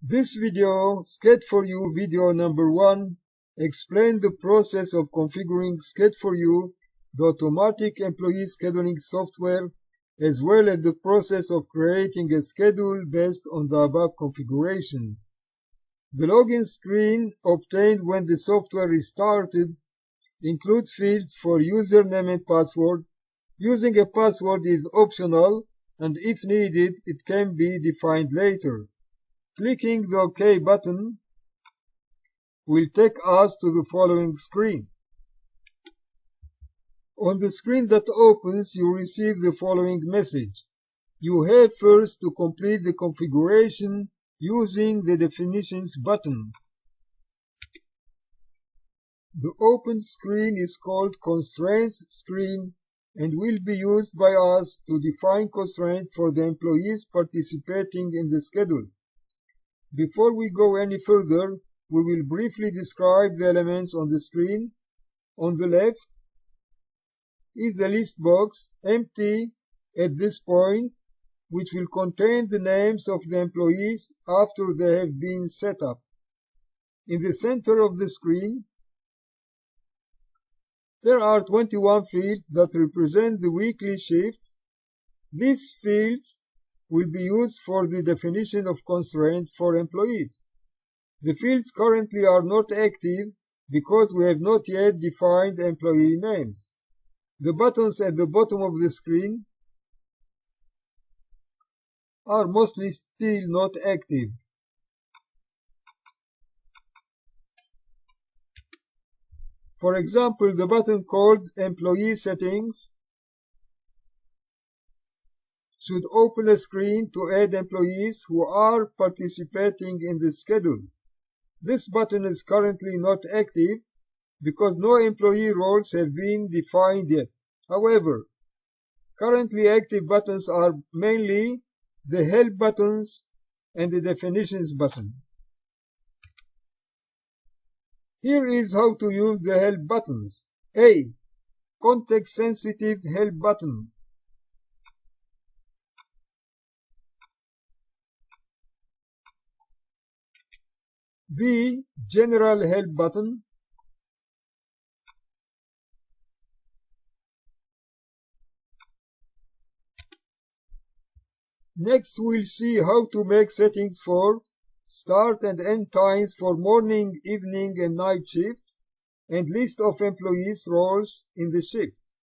This video, Sched4u video number 1, explains the process of configuring Sched4u, the automatic employee scheduling software, as well as the process of creating a schedule based on the above configuration. The login screen obtained when the software is started includes fields for username and password. Using a password is optional, and if needed, it can be defined later. Clicking the OK button will take us to the following screen. On the screen that opens, you receive the following message. You have first to complete the configuration using the Definitions button. The open screen is called Constraints screen and will be used by us to define constraints for the employees participating in the schedule. Before we go any further, we will briefly describe the elements on the screen. On the left is a list box, empty at this point, which will contain the names of the employees after they have been set up. In the center of the screen, there are 21 fields that represent the weekly shifts. These fields will be used for the definition of constraints for employees. The fields currently are not active because we have not yet defined employee names. The buttons at the bottom of the screen are mostly still not active. For example, the button called Employee Settings should open a screen to add employees who are participating in the schedule. This button is currently not active because no employee roles have been defined yet. However, currently active buttons are mainly the Help buttons and the Definitions button. Here is how to use the Help buttons. A. Context-sensitive Help button. B. General Help button. Next, we'll see how to make settings for start and end times for morning, evening, and night shifts, and list of employees' roles in the shift.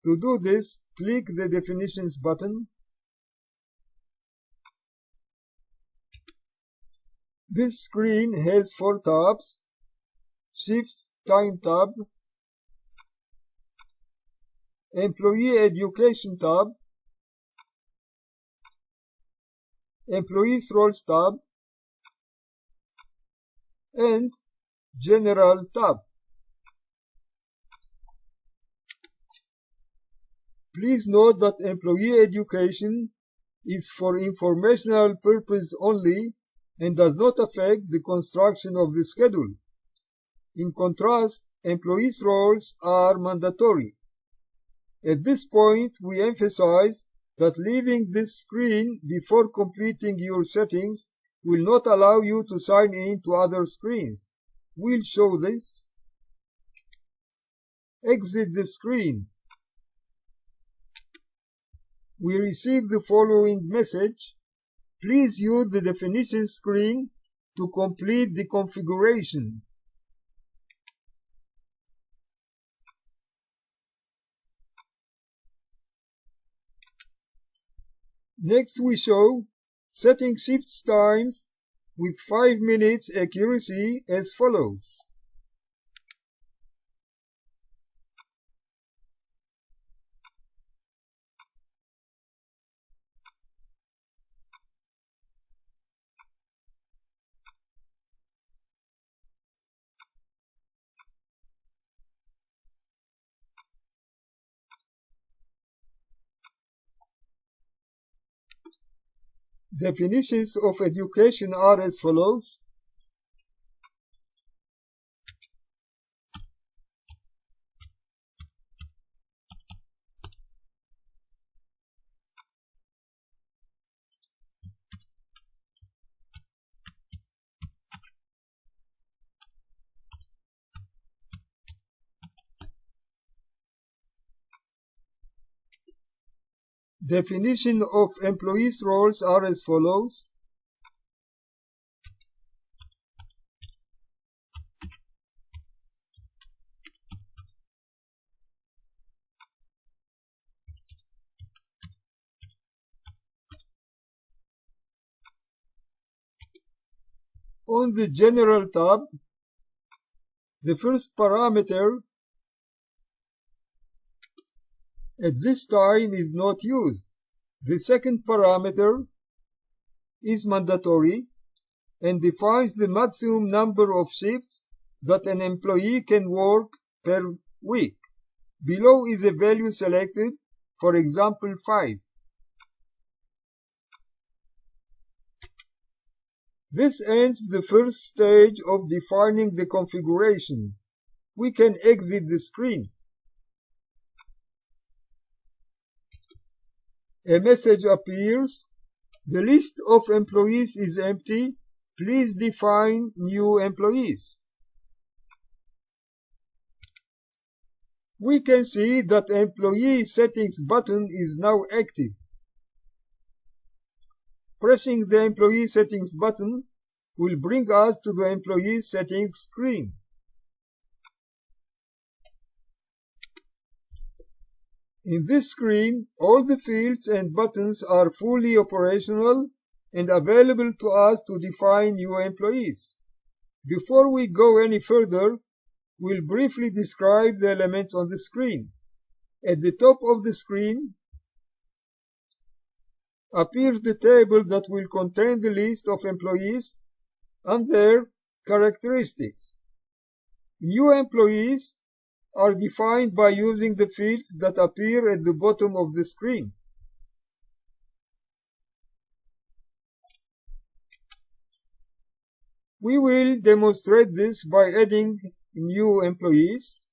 To do this, click the Definitions button. This screen has 4 tabs: Shifts Time tab, Employee Education tab, Employees Roles tab, and General tab. Please note that Employee Education is for informational purpose only and does not affect the construction of the schedule. In contrast, employees' roles are mandatory. At this point, we emphasize that leaving this screen before completing your settings will not allow you to sign in to other screens. We'll show this. Exit the screen. We receive the following message. Please use the definition screen to complete the configuration. Next, we show setting shift times with 5 minutes accuracy as follows. Definitions of education are as follows. Definition of employees' roles are as follows. On the General tab, the first parameter at this time is not used. The second parameter is mandatory and defines the maximum number of shifts that an employee can work per week. Below is a value selected, for example 5. This ends the first stage of defining the configuration. We can exit the screen. A message appears. The list of employees is empty. Please define new employees. We can see that the Employee Settings button is now active. Pressing the Employee Settings button will bring us to the Employee Settings screen. In this screen, all the fields and buttons are fully operational and available to us to define new employees. Before we go any further, we'll briefly describe the elements on the screen. At the top of the screen appears the table that will contain the list of employees and their characteristics. New employees are defined by using the fields that appear at the bottom of the screen. We will demonstrate this by adding new employees.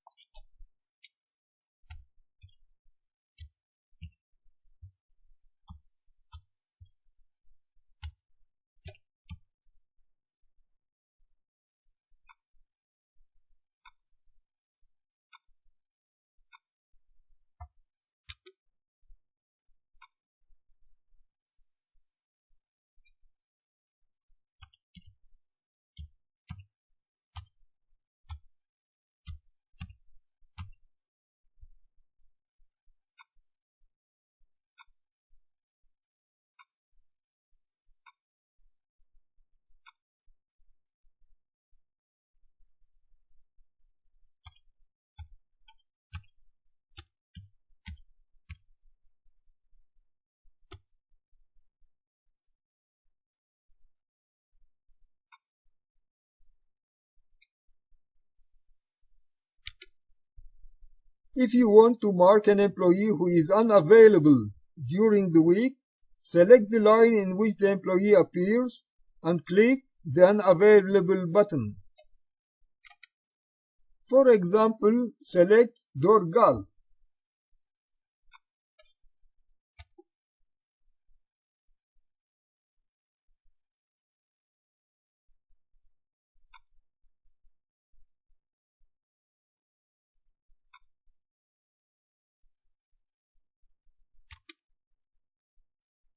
If you want to mark an employee who is unavailable during the week, select the line in which the employee appears and click the Unavailable button. For example, select Dorgal.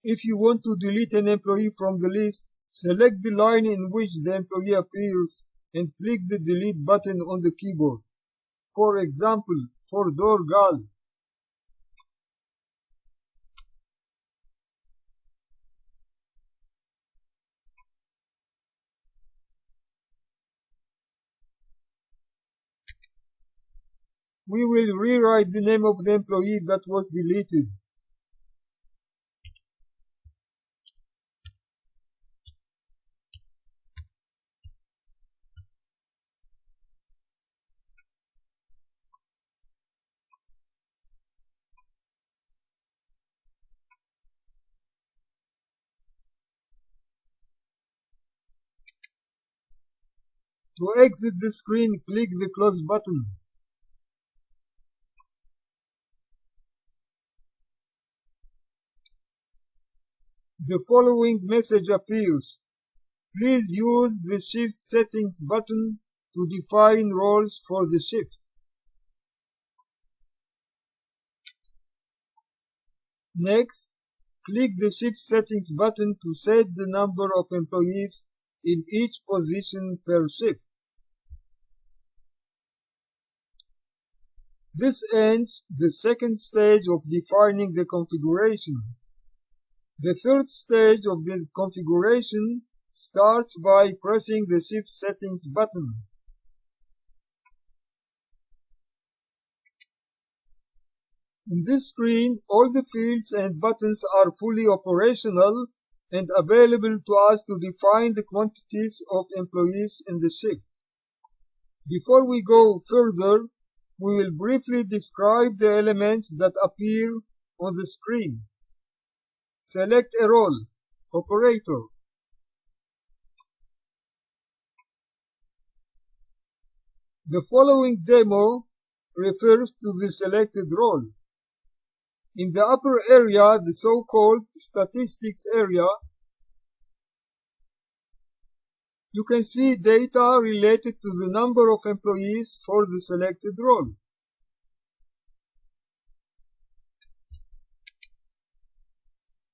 If you want to delete an employee from the list, select the line in which the employee appears and click the Delete button on the keyboard. For example, for Dorgal. We will rewrite the name of the employee that was deleted. To exit the screen, click the Close button. The following message appears. Please use the Shift Settings button to define roles for the shift. Next, click the Shift Settings button to set the number of employees in each position per shift. This ends the second stage of defining the configuration. The third stage of the configuration starts by pressing the Shift Settings button. In this screen, all the fields and buttons are fully operational and available to us to define the quantities of employees in the shift. Before we go further, we will briefly describe the elements that appear on the screen. Select a role, operator. The following demo refers to the selected role. In the upper area, the so-called statistics area, you can see data related to the number of employees for the selected role.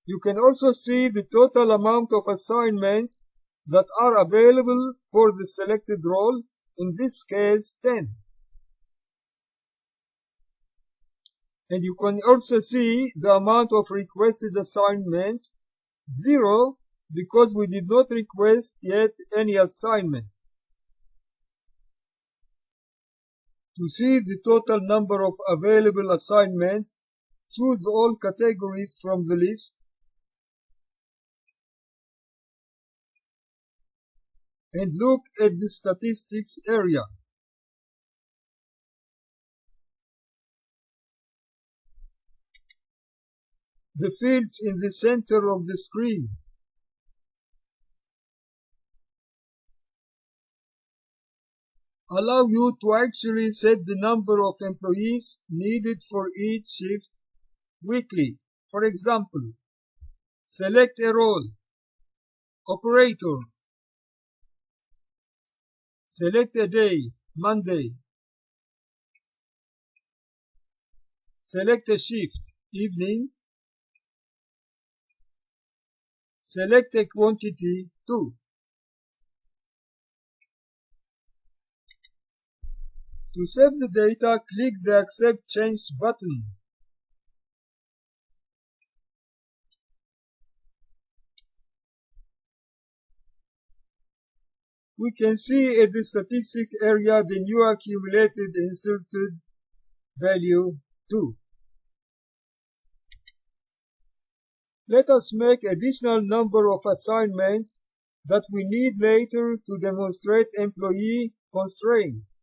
You can also see the total amount of assignments that are available for the selected role, in this case 10. And you can also see the amount of requested assignments, 0, because we did not request yet any assignment. To see the total number of available assignments, choose all categories from the list and look at the statistics area. The fields in the center of the screen allow you to actually set the number of employees needed for each shift weekly. For example, select a role, operator. Select a day, Monday. Select a shift, evening. Select a quantity, 2. To save the data, click the Accept Change button. We can see at the statistic area the new accumulated inserted value 2. Let us make additional number of assignments that we need later to demonstrate employee constraints.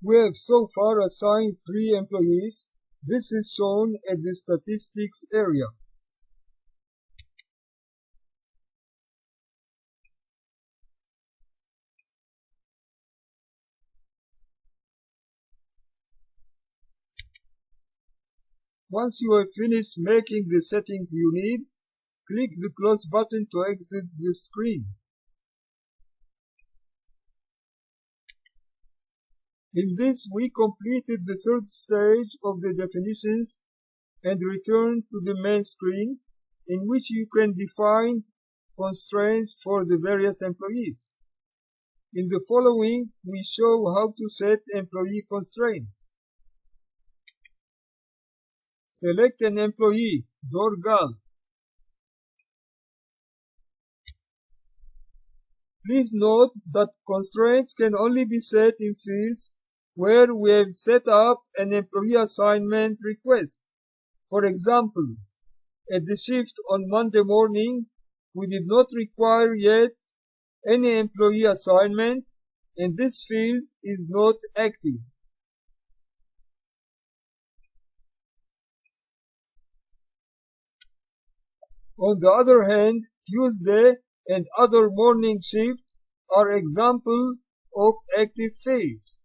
We have so far assigned 3 employees. This is shown at the statistics area. Once you have finished making the settings you need, click the Close button to exit the screen. In this, we completed the 3rd stage of the definitions and returned to the main screen, in which you can define constraints for the various employees. In the following, we show how to set employee constraints. Select an employee, Dorgal. Please note that constraints can only be set in fields where we have set up an employee assignment request. For example, at the shift on Monday morning, we did not require yet any employee assignment, and this field is not active. On the other hand, Tuesday and other morning shifts are examples of active fields.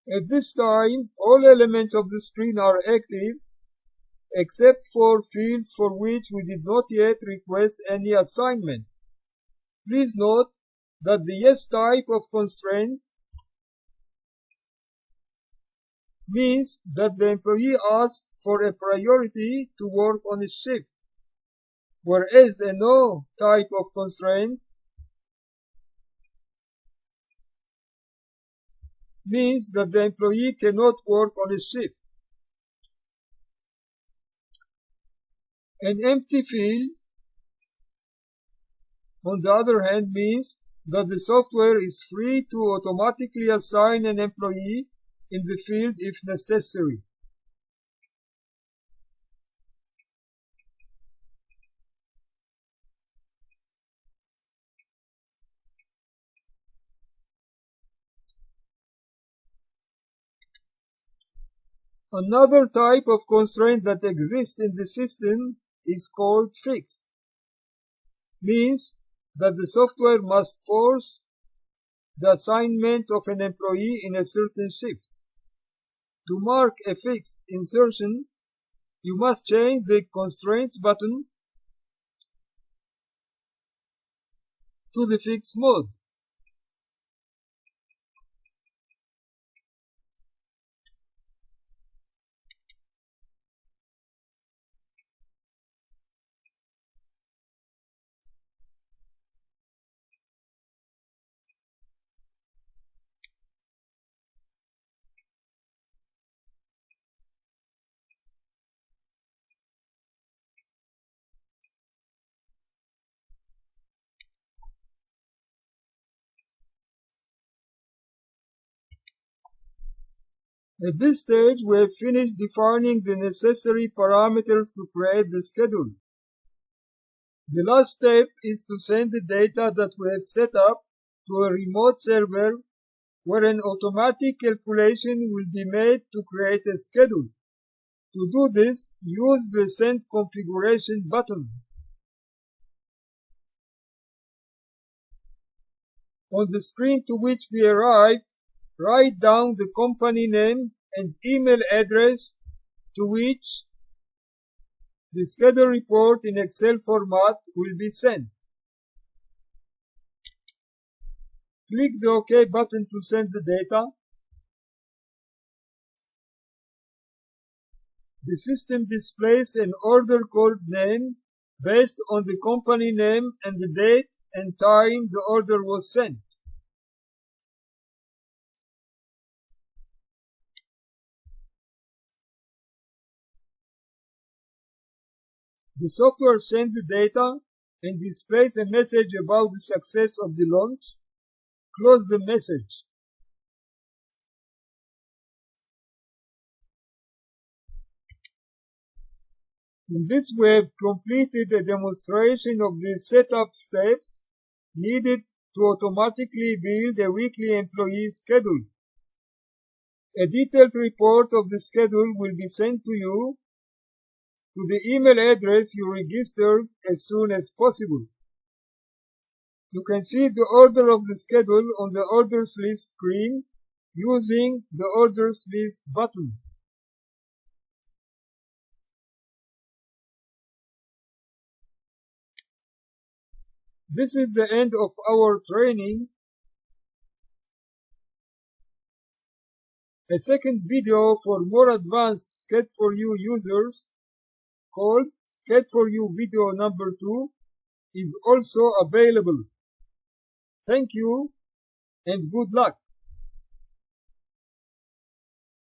At this time, all elements of the screen are active, except for fields for which we did not yet request any assignment. Please note that the Yes type of constraint means that the employee asks for a priority to work on a shift, whereas a No type of constraint means that the employee cannot work on a shift. An empty field, on the other hand, means that the software is free to automatically assign an employee in the field if necessary. Another type of constraint that exists in the system is called fixed. Means that the software must force the assignment of an employee in a certain shift. To mark a fixed insertion, you must change the Constraints button to the fixed mode. At this stage, we have finished defining the necessary parameters to create the schedule. The last step is to send the data that we have set up to a remote server where an automatic calculation will be made to create a schedule. To do this, use the Send Configuration button. On the screen to which we arrived, write down the company name and email address to which the schedule report in Excel format will be sent. Click the OK button to send the data. The system displays an order code name based on the company name and the date and time the order was sent. The software sends the data and displays a message about the success of the launch. Close the message. In this we have completed a demonstration of the setup steps needed to automatically build a weekly employee schedule. A detailed report of the schedule will be sent to you to the email address you registered as soon as possible. You can see the order of the schedule on the Orders List screen using the Orders List button. This is the end of our training. A second video for more advanced Sched4u users called Sched4u Video number 2 is also available. Thank you and good luck.